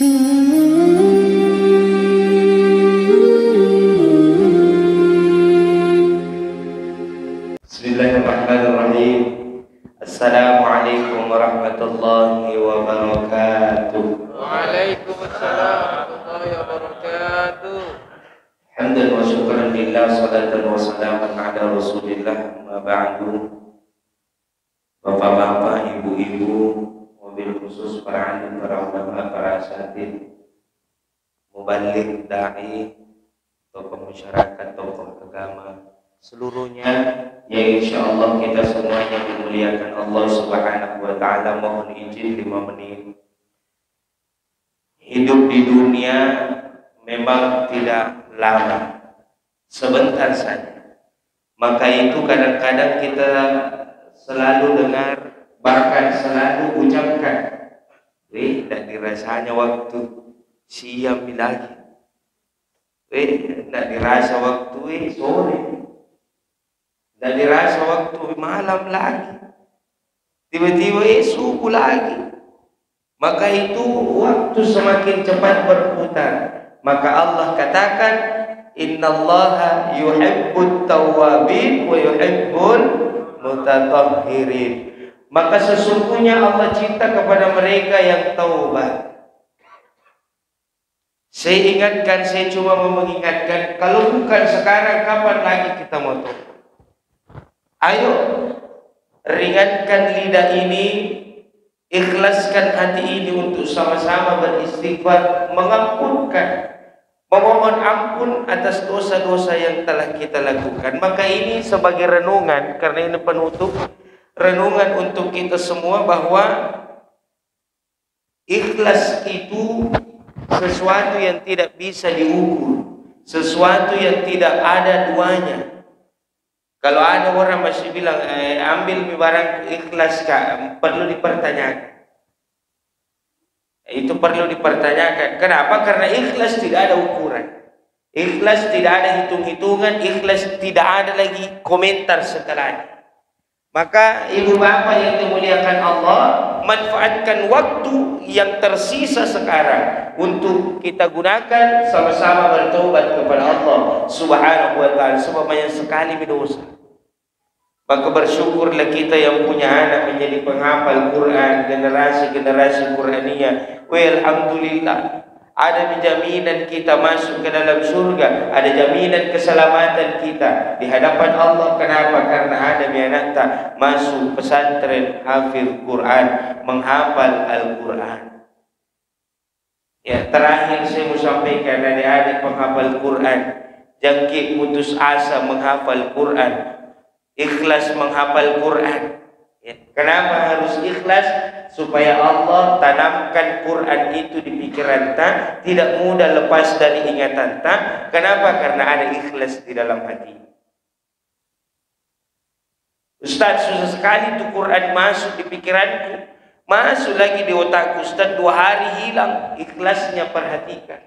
Bismillahirrahmanirrahim. Assalamualaikum warahmatullahi wabarakatuh. Waalaikumsalam warahmatullahi wabarakatuh. Hamdan wa syukran lillah, salatan wa salaman ala Rasulillah, ma ba'du. Bapak-bapak, ibu-ibu, wabil khusus para alim, para ulama, para asatidz, mubalik, dai, tokoh masyarakat, tokoh agama seluruhnya, ya insyaallah kita semuanya dimuliakan Allah Subhanahu wa taala. Mohon izin 5 menit. Hidup di dunia memang tidak lama, sebentar saja. Maka itu kadang-kadang kita selalu dengar, bahkan selalu ucapkan, tidak dirasanya waktu siang lagi, tidak dirasa waktu sore, tidak dirasa waktu malam lagi, tiba-tiba subuh lagi. Maka itu waktu semakin cepat berputar. Maka Allah katakan, innallaha yuhibbut tawwabin wa yuhibbul mutatahhirin. Maka sesungguhnya Allah cinta kepada mereka yang taubat. Saya ingatkan, saya cuma mau mengingatkan, kalau bukan sekarang kapan lagi kita mau taubat? Ayo ringankan lidah ini, ikhlaskan hati ini untuk sama-sama beristighfar, mengampunkan, memohon ampun atas dosa-dosa yang telah kita lakukan. Maka ini sebagai renungan, karena ini penutup renungan untuk kita semua, bahwa ikhlas itu sesuatu yang tidak bisa diukur, sesuatu yang tidak ada duanya. Kalau ada orang masih bilang ambil barang ikhlas kak, perlu dipertanyakan. Itu perlu dipertanyakan. Kenapa? Karena ikhlas tidak ada ukuran, ikhlas tidak ada hitung-hitungan, ikhlas tidak ada lagi komentar setelahnya. Maka ibu bapak yang dimuliakan Allah, manfaatkan waktu yang tersisa sekarang untuk kita gunakan sama-sama bertobat kepada Allah Subhanahu wa taala, sebab banyak sekali berdosa. Maka bersyukurlah kita yang punya anak menjadi penghafal Quran, generasi-generasi Qur'aniyah. Alhamdulillah, ada jaminan kita masuk ke dalam surga, ada jaminan keselamatan kita di hadapan Allah. Kenapa? Karena ada anak masuk pesantren hafil Quran, menghafal Al-Quran. Ya, terakhir saya mau sampaikan, adik-adik penghafal Quran, jangkit putus asa menghafal Quran, ikhlas menghafal Quran. Ya, kenapa harus ikhlas? Supaya Allah tanamkan Quran itu di pikiran ta, tidak mudah lepas dari ingatan ta. Kenapa? Karena ada ikhlas di dalam hati. Ustaz, susah sekali itu Quran masuk di pikiranku, masuk lagi di otakku. Ustaz, 2 hari hilang. Ikhlasnya perhatikan.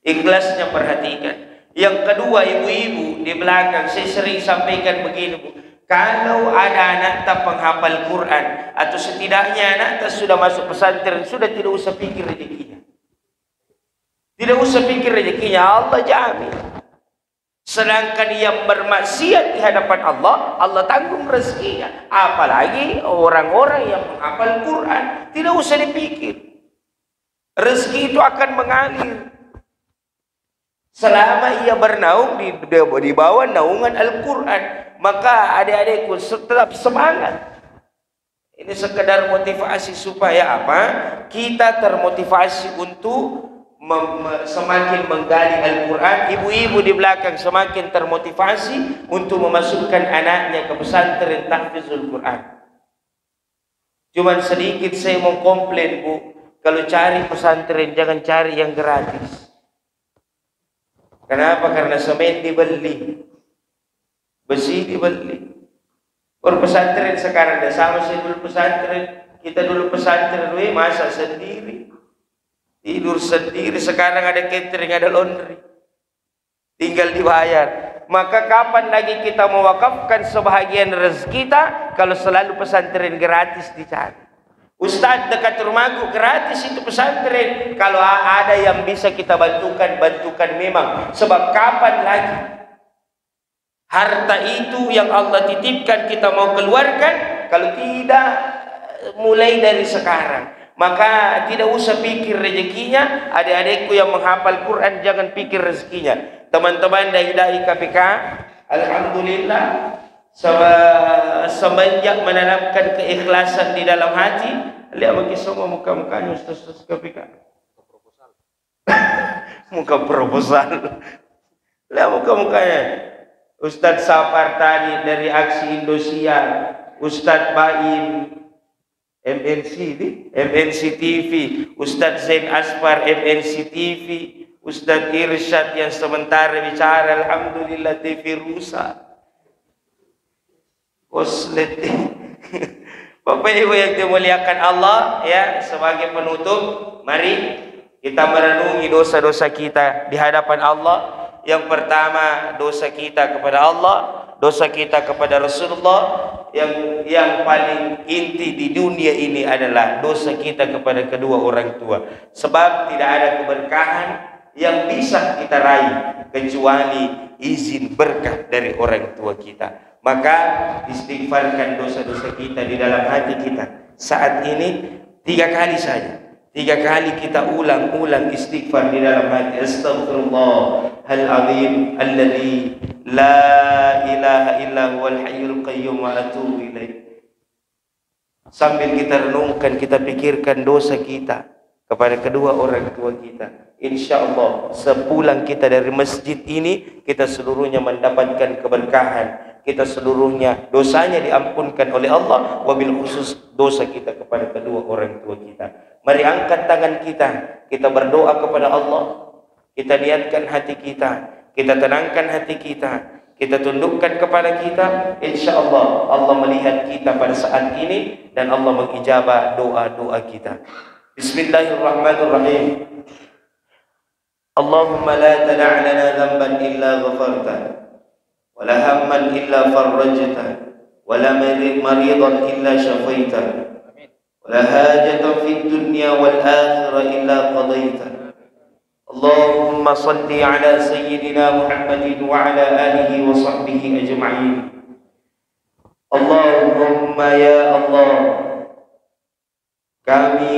Ikhlasnya perhatikan. Yang kedua, ibu-ibu di belakang, saya sering sampaikan begini, Bu. Kalau ada anak tak penghafal Quran, atau setidaknya anak tak sudah masuk pesantren, sudah tidak usah pikir rezekinya. Tidak usah pikir rezekinya, Allah jamin. Sedangkan yang bermaksiat di hadapan Allah, Allah tanggung rezekinya. Apalagi orang-orang yang menghafal Quran, tidak usah dipikir. Rezeki itu akan mengalir selama ia bernaung di bawah naungan Al-Quran. Maka adik-adikku tetap semangat. Ini sekedar motivasi supaya apa? Kita termotivasi untuk semakin menggali Al-Quran. Ibu-ibu di belakang semakin termotivasi untuk memasukkan anaknya ke pesantren tahfizul Quran. Cuman sedikit saya mau komplain, Bu. Kalau cari pesantren jangan cari yang gratis. Kenapa? Karena semen dibeli, besi dibeli. Pesantren sekarang dah sama saya dulu pesantren. Kita dulu pesantren, masak sendiri, tidur sendiri. Sekarang ada catering, ada laundry, tinggal dibayar. Maka kapan lagi kita mewakafkan sebahagian rezeki kita kalau selalu pesantren gratis dicari? Ustadz dekat rumahku gratis itu pesantren. Kalau ada yang bisa kita bantukan, bantukan memang. Sebab kapan lagi harta itu yang Allah titipkan kita mau keluarkan? Kalau tidak mulai dari sekarang. Maka tidak usah pikir rezekinya. Adik-adikku yang menghafal Quran, jangan pikir rezekinya. Teman-teman dai-dai KPK, alhamdulillah, semenjak menanamkan keikhlasan di dalam hati, lihat bagi semua muka-mukanya ustaz-ustaz KPK. Muka proposal. Lihat muka-mukanya. Ustaz Sapar tadi dari Aksi Indosiar, Ustaz Baim MNC MNC TV, Ustaz Zain Aspar MNC TV, Ustaz Irsyad yang sementara bicara alhamdulillah TV rusak. Oslet. Bapak Ibu yang dimuliakan Allah, ya, sebagai penutup, mari kita merenungi dosa-dosa kita di hadapan Allah. Yang pertama, dosa kita kepada Allah, dosa kita kepada Rasulullah. Yang paling inti di dunia ini adalah dosa kita kepada kedua orang tua. Sebab tidak ada keberkahan yang bisa kita raih kecuali izin berkah dari orang tua kita. Maka istighfarkan dosa-dosa kita di dalam hati kita. Saat ini 3 kali saja. 3 kali kita ulang-ulang istighfar di dalam hati. Astaghfirullahal azim alladzi la ilaha illa huwal hayyul qayyum wa atubu ilaih. Sambil kita renungkan, kita pikirkan dosa kita kepada kedua orang tua kita. Insyaallah sepulang kita dari masjid ini, kita seluruhnya mendapatkan keberkahan. Kita seluruhnya dosanya diampunkan oleh Allah, wabil khusus dosa kita kepada kedua orang tua kita. Mari angkat tangan kita, kita berdoa kepada Allah, kita niatkan hati kita, kita tenangkan hati kita, kita tundukkan kepada kita. Insya Allah Allah melihat kita pada saat ini dan Allah mengijabah doa-doa kita. Bismillahirrahmanirrahim. Allahumma la tada' lana dhanban illa ghafartah, wa la hamman illa farrajtah, wa la maridan illa syafaitah, ولا حاجة في الدنيا والآخرة إلا قضيتها. اللهم صل على سيدنا محمد وعلى آله وصحبه أجمعين. اللهم يا Allah, kami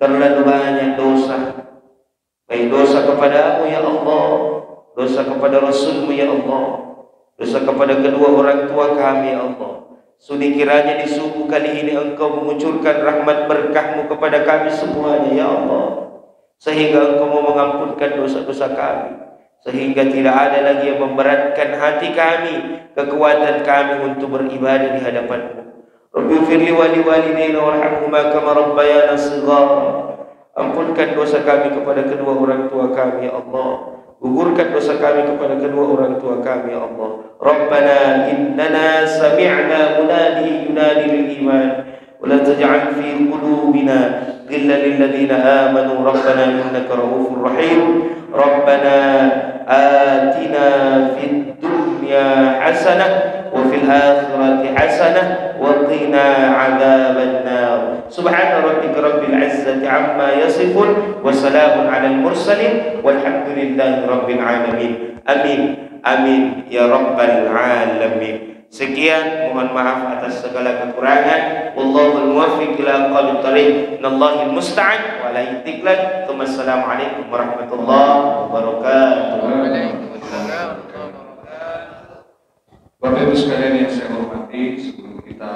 terlalu banyak dosa, baik dosa kepadamu ya Allah, dosa kepada Rasulmu ya Allah, dosa kepada kedua orang tua kami ya Allah. Sudi kiranya di subuh kali ini Engkau mengucurkan rahmat berkah-Mu kepada kami semuanya ya Allah, sehingga Engkau mau mengampunkan dosa-dosa kami, sehingga tidak ada lagi yang memberatkan hati kami, kekuatan kami untuk beribadah di hadapan-Mu. Rabbi firli wali walidayna warhamhuma kama rabbayana shighara. Ampunkan dosa kami kepada kedua orang tua kami ya Allah. Gugurkan dosa kami kepada kedua orang tua kami ya Allah. Rabbana innana sami'na munadi yunadi lil iman wa la taj'al fi qulubina ghillan lil ladzina amanu rabbana innaka ra'ufur rahim. Rabbana atina fid dunya hasanah wa fil akhirati hasanah wa qina 'adzaban nar. Subhana rabbika rabbil 'izzati 'amma yasifun wa salamun 'alal mursalin walhamdulillahi rabbil alamin. Amin amin ya rabbal alamin. Sekian, mohon maaf atas segala kekurangan. Wallahul muwaffiq ila aqwamit thariq. Nallahil musta'an wa la yutiqlan. Assalamualaikum warahmatullahi wabarakatuh. Waalaikumsalam. Bapak Ibu sekalian yang saya hormati, sebelum kita